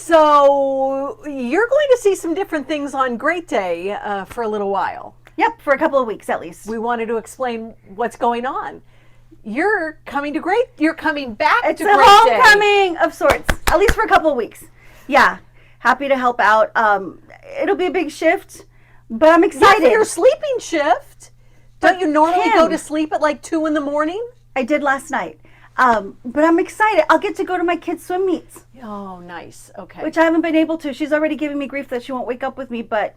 So you're going to see some different things on Great Day for a little while. Yep, for a couple of weeks at least. We wanted to explain what's going on. You're coming back to Great Day. It's a homecoming of sorts, at least for a couple of weeks. Yeah, happy to help out. It'll be a big shift, but I'm excited. Yeah, for your sleeping shift. Don't you normally go to sleep at like 2 in the morning? I did last night. But I'm excited. I'll get to go to my kids' swim meets. Oh, nice. Okay. Which I haven't been able to. She's already giving me grief that she won't wake up with me, but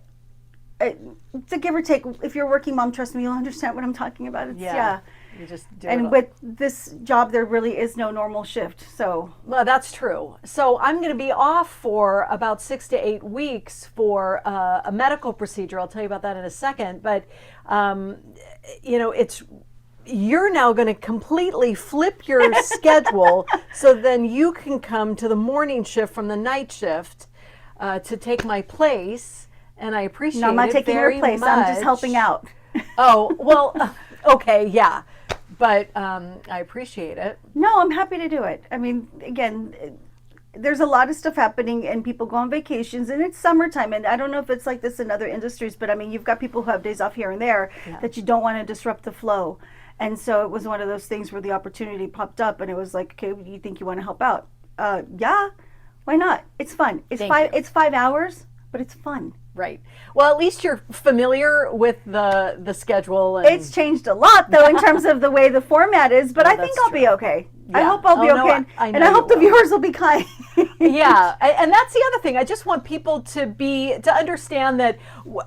it's a give or take. If you're a working mom, trust me, you'll understand what I'm talking about. Yeah. You just do and with this job, there really is no normal shift. So well, that's true. So I'm going to be off for about 6 to 8 weeks for a medical procedure. I'll tell you about that in a second. But you're now going to completely flip your schedule, so then you can come to the morning shift from the night shift to take my place. And I appreciate it. No, I'm not taking your place. Much. I'm just helping out. Oh, well, okay, yeah. But I appreciate it. No, I'm happy to do it. I mean, again, there's a lot of stuff happening and people go on vacations and it's summertime. And I don't know if it's like this in other industries, but I mean, you've got people who have days off here and there that you don't want to disrupt the flow. And so it was one of those things where the opportunity popped up and it was like, okay, do you think you want to help out? Yeah, why not? It's fun. It's 5 hours, but it's fun. Right. Well, at least you're familiar with the schedule. And it's changed a lot, though, in terms of the way the format is, but I think I'll be okay. Yeah. I hope I'll be okay, and I hope the viewers will be kind. Yeah, and that's the other thing. I just want people to understand that,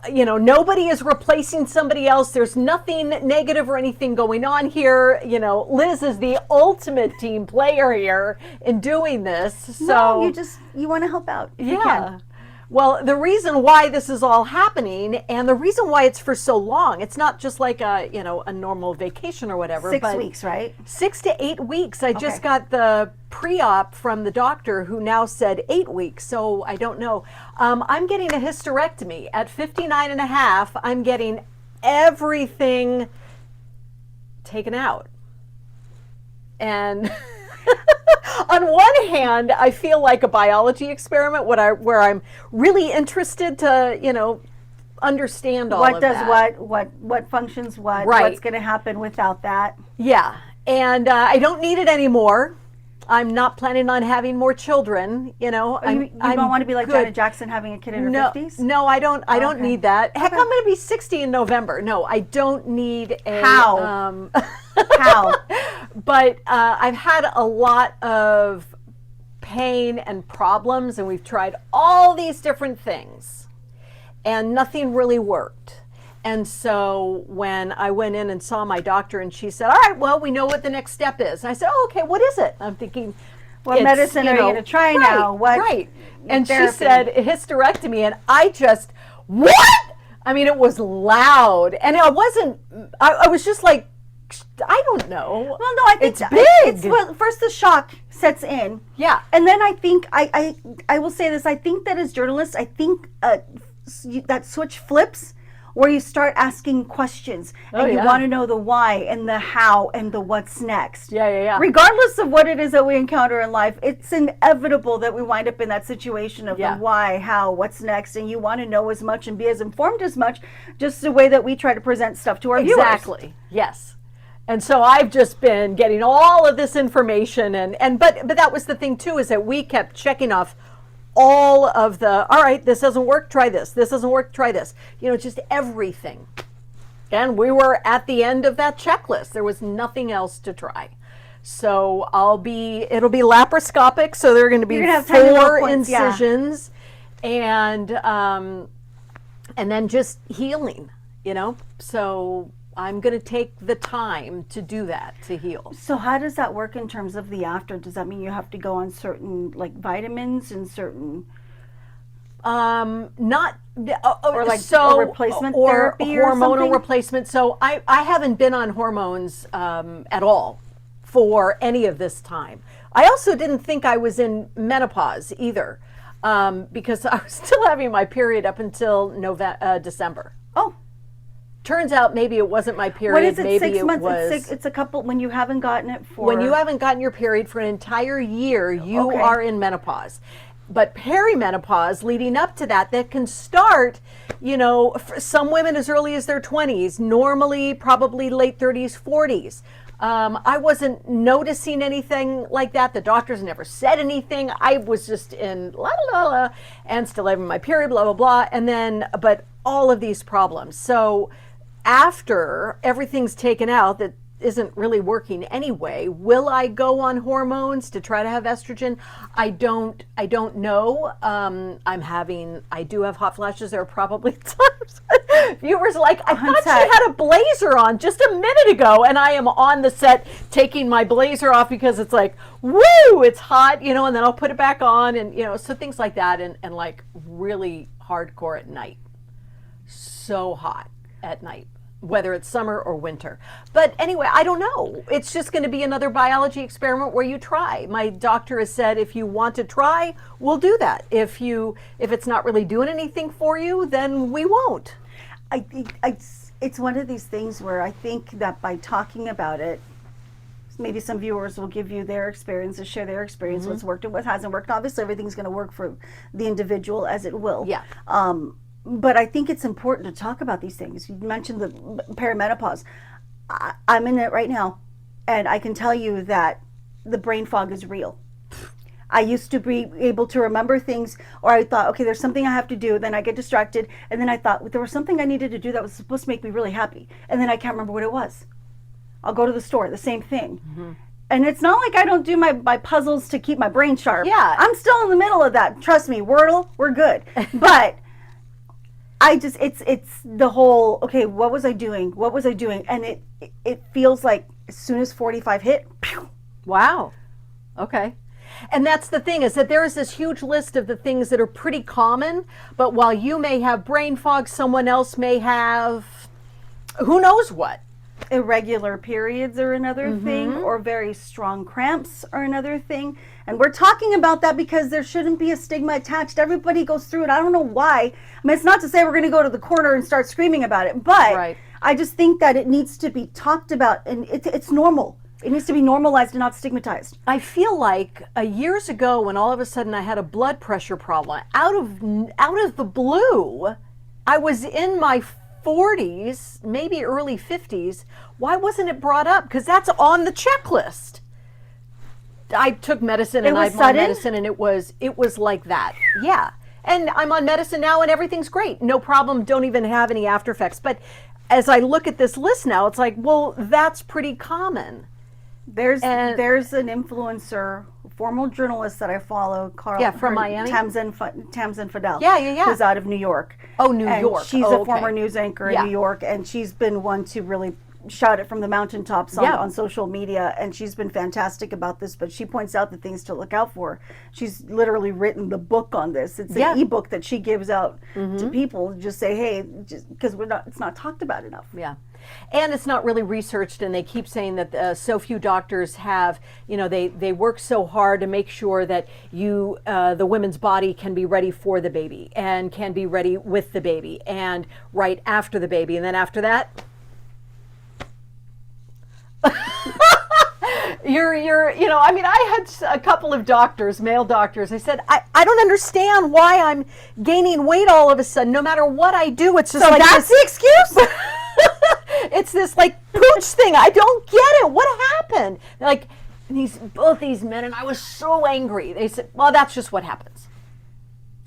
nobody is replacing somebody else. There's nothing negative or anything going on here. Liz is the ultimate team player here in doing this. So no, you want to help out. If you can. Well, the reason why this is all happening and the reason why it's for so long, it's not just like a normal vacation or whatever. 6 weeks, right? 6 to 8 weeks. I just got the pre-op from the doctor who now said 8 weeks. So I don't know. I'm getting a hysterectomy at 59 and a half. I'm getting everything taken out. And on one hand, I feel like a biology experiment where I'm really interested to, understand all of that. What functions what, right. What's going to happen without that. Yeah, and I don't need it anymore. I'm not planning on having more children, You don't want to be like Janet Jackson having a kid in her 50s? No, I don't need that. Heck, I'm going to be 60 in November. No, I don't need a... How? How? But I've had a lot of pain and problems, and we've tried all these different things, and nothing really worked. And so when I went in and saw my doctor, and she said, all right, well, we know what the next step is. And I said, oh, okay, what is it? I'm thinking, what medicine are you going to try now? What right. And therapy? She said hysterectomy, and I just, what? I mean, it was loud. And I was just like, I don't know. Well, no, I think it's big. First the shock sets in. Yeah. And then I think, I will say this, I think that as journalists, I think that switch flips where you start asking questions and you want to know the why and the how and the what's next. Yeah. Regardless of what it is that we encounter in life, it's inevitable that we wind up in that situation of the why, how, what's next, and you want to know as much and be as informed as much, just the way that we try to present stuff to our viewers. Exactly. Yes. And so I've just been getting all of this information but that was the thing too, is that we kept checking off all of all right, this doesn't work, try this. This doesn't work, try this. Just everything. And we were at the end of that checklist. There was nothing else to try. So it'll be laparoscopic, so there are going to be 4 incisions and then just healing, So I'm going to take the time to do that, to heal. So how does that work in terms of the after? Does that mean you have to go on certain vitamins and certain not or replacement therapy or hormonal something? replacement? So I haven't been on hormones at all for any of this time. I also didn't think I was in menopause either, because I was still having my period up until December. Oh. Turns out maybe it wasn't my period. What is it? Maybe 6 months. Was. It's a couple when you haven't gotten it for. When you haven't gotten your period for an entire year, you are in menopause. but perimenopause leading up to that can start, for some women as early as their 20s, normally probably late 30s, 40s. I wasn't noticing anything like that. The doctors never said anything. I was just in la la la and still having my period, blah, blah, blah. And then, but all of these problems. So after everything's taken out that isn't really working anyway, will I go on hormones to try to have estrogen? I don't know. I do have hot flashes. There are probably times viewers are like, I thought she had a blazer on just a minute ago, and I am on the set taking my blazer off because it's like, woo, it's hot, and then I'll put it back on, and so things like that, and like really hardcore at night. So hot at night, whether it's summer or winter. But anyway, I don't know. It's just going to be another biology experiment where you try. My doctor has said, if you want to try, we'll do that. If it's not really doing anything for you, then we won't. I think it's one of these things where I think that by talking about it, maybe some viewers will give you their experiences, share their experience, what's worked and what hasn't worked. Obviously, everything's going to work for the individual as it will. Yeah. But I think it's important to talk about these things. You mentioned the perimenopause. I'm in it right now, and I can tell you that the brain fog is real. I used to be able to remember things, or I thought, okay, there's something I have to do. Then I get distracted, and then I thought there was something I needed to do that was supposed to make me really happy, and then I can't remember what it was. I'll go to the store, the same thing. And it's not like I don't do my puzzles to keep my brain sharp. Yeah. I'm still in the middle of that. Trust me, Wordle, we're good. But it's the whole, okay, what was I doing? What was I doing? And it feels like as soon as 45 hit, pew. Wow. Okay. And that's the thing, is that there is this huge list of the things that are pretty common, but while you may have brain fog, someone else may have who knows what. Irregular periods are another thing, or very strong cramps are another thing. And we're talking about that because there shouldn't be a stigma attached. Everybody goes through it. I don't know why. I mean, it's not to say we're going to go to the corner and start screaming about it, but I just think that it needs to be talked about, and it's normal. It needs to be normalized and not stigmatized. I feel like years ago, when all of a sudden I had a blood pressure problem, out of the blue, I was in my 40s, maybe early 50s. Why wasn't it brought up? Because that's on the checklist. I took medicine, and I'm on medicine, and it was like that. Yeah. And I'm on medicine now, and everything's great. No problem. Don't even have any after effects. But as I look at this list now, it's like, well, that's pretty common. There's an influencer, former journalist that I follow, from Miami, Tamsin Fidel. Yeah. Who's out of New York. Oh, New York. She's a former news anchor in New York, and she's been one to really shout it from the mountaintops on social media, and she's been fantastic about this. But she points out the things to look out for. She's literally written the book on this. It's an ebook that she gives out to people. Just say, hey, because it's not talked about enough. Yeah. And it's not really researched, and they keep saying that so few doctors have, they work so hard to make sure that the women's body can be ready for the baby, and can be ready with the baby, and right after the baby, and then after that, I had a couple of doctors, male doctors. I said, I don't understand why I'm gaining weight all of a sudden. No matter what I do, it's just like that's the excuse. It's this like pooch thing. I don't get it. What happened? Like both these men, and I was so angry. They said, well, that's just what happens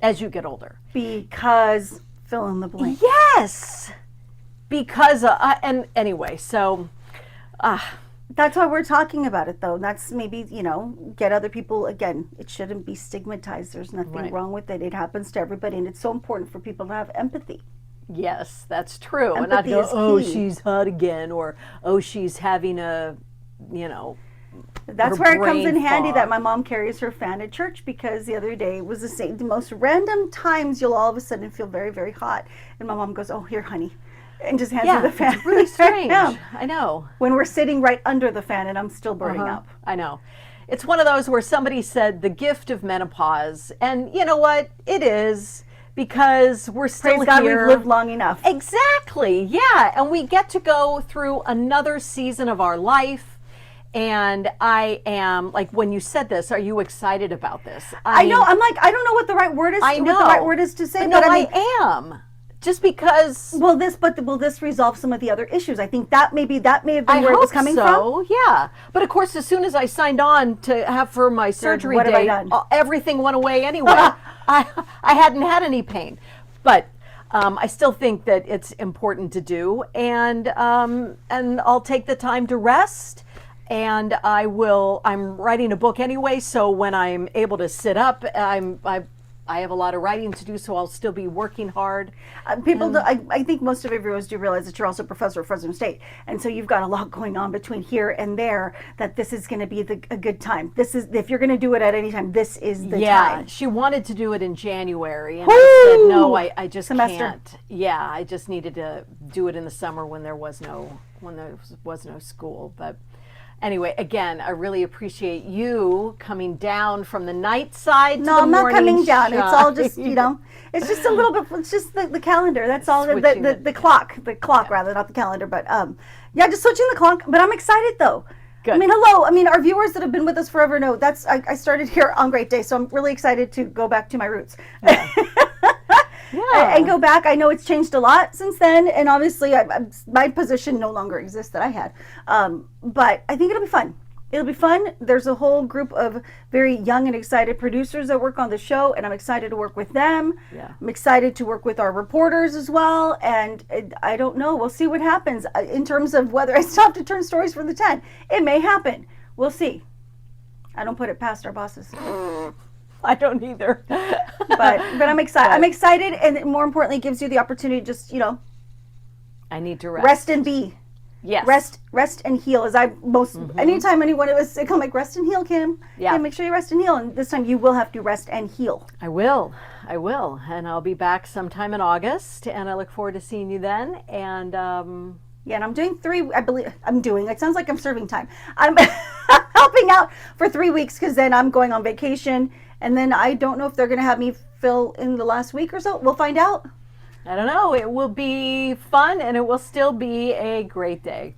as you get older. Because fill in the blank. Yes. Because and anyway, so that's why we're talking about it, though. That's maybe, get other people, again, it shouldn't be stigmatized. There's nothing wrong with it. It happens to everybody, and it's so important for people to have empathy. Yes, that's true. Empathy and not go, oh, key. She's hot again, or, oh, she's having a, That's where it comes in handy fog. that my mom carries her fan at church, because the other day it was the most random times you'll all of a sudden feel very, very hot. And my mom goes, oh, here, honey. And just hands her the fan. It's really strange. I know. When we're sitting right under the fan and I'm still burning up. I know. It's one of those where somebody said the gift of menopause. And you know what? It is, because we're still Praise God, here. we've lived long enough. Exactly. Yeah. And we get to go through another season of our life. And I am like, when you said this, are you excited about this? I know. I'm like, I don't know what the right word is. I know what the right word is to say. No, but I mean, I am. Just because. will this resolve some of the other issues? I think that may have been I where it hope was coming from. so, yeah. But of course, as soon as I signed on to have for my surgery what have I date, done? everything went away anyway. I hadn't had any pain, but I still think that it's important to do, and I'll take the time to rest. And I'm writing a book anyway, so when I'm able to sit up, I have a lot of writing to do, so I'll still be working hard. I think most of our viewers do realize that you're also a professor at Fresno State, and so you've got a lot going on between here and there. That this is going to be a good time. This is, if you're going to do it at any time, this is the time. Yeah, she wanted to do it in January, and I said no. I just can't. Yeah, I just needed to do it in the summer when there was no school, but. Anyway, again, I really appreciate you coming down from the night side to the morning. No, I'm not coming down. Shine. It's all just, it's just a little bit, it's just the calendar. That's all, the clock, rather, not the calendar. But just switching the clock. But I'm excited though. Good. I mean, hello. I mean, our viewers that have been with us forever know I started here on Great Day, so I'm really excited to go back to my roots. Yeah. And go back. I know it's changed a lot since then, and obviously my position no longer exists that I had. But I think it'll be fun. It'll be fun. There's a whole group of very young and excited producers that work on the show, and I'm excited to work with them. Yeah. I'm excited to work with our reporters as well, and I don't know. We'll see what happens in terms of whether I still have to turn stories from the 10. It may happen. We'll see. I don't put it past our bosses. I don't either. but I'm excited. I'm excited, and more importantly, it gives you the opportunity to just, I need to rest. Rest and be. Yes. Rest and heal. Anytime anyone was sick, I'm like, rest and heal, Kim. Yeah. Make sure you rest and heal. And this time you will have to rest and heal. I will. And I'll be back sometime in August, and I look forward to seeing you then. And and I'm doing it sounds like I'm serving time. I'm helping out for 3 weeks, because then I'm going on vacation. And then I don't know if they're going to have me fill in the last week or so. We'll find out. I don't know. It will be fun, and it will still be a great day.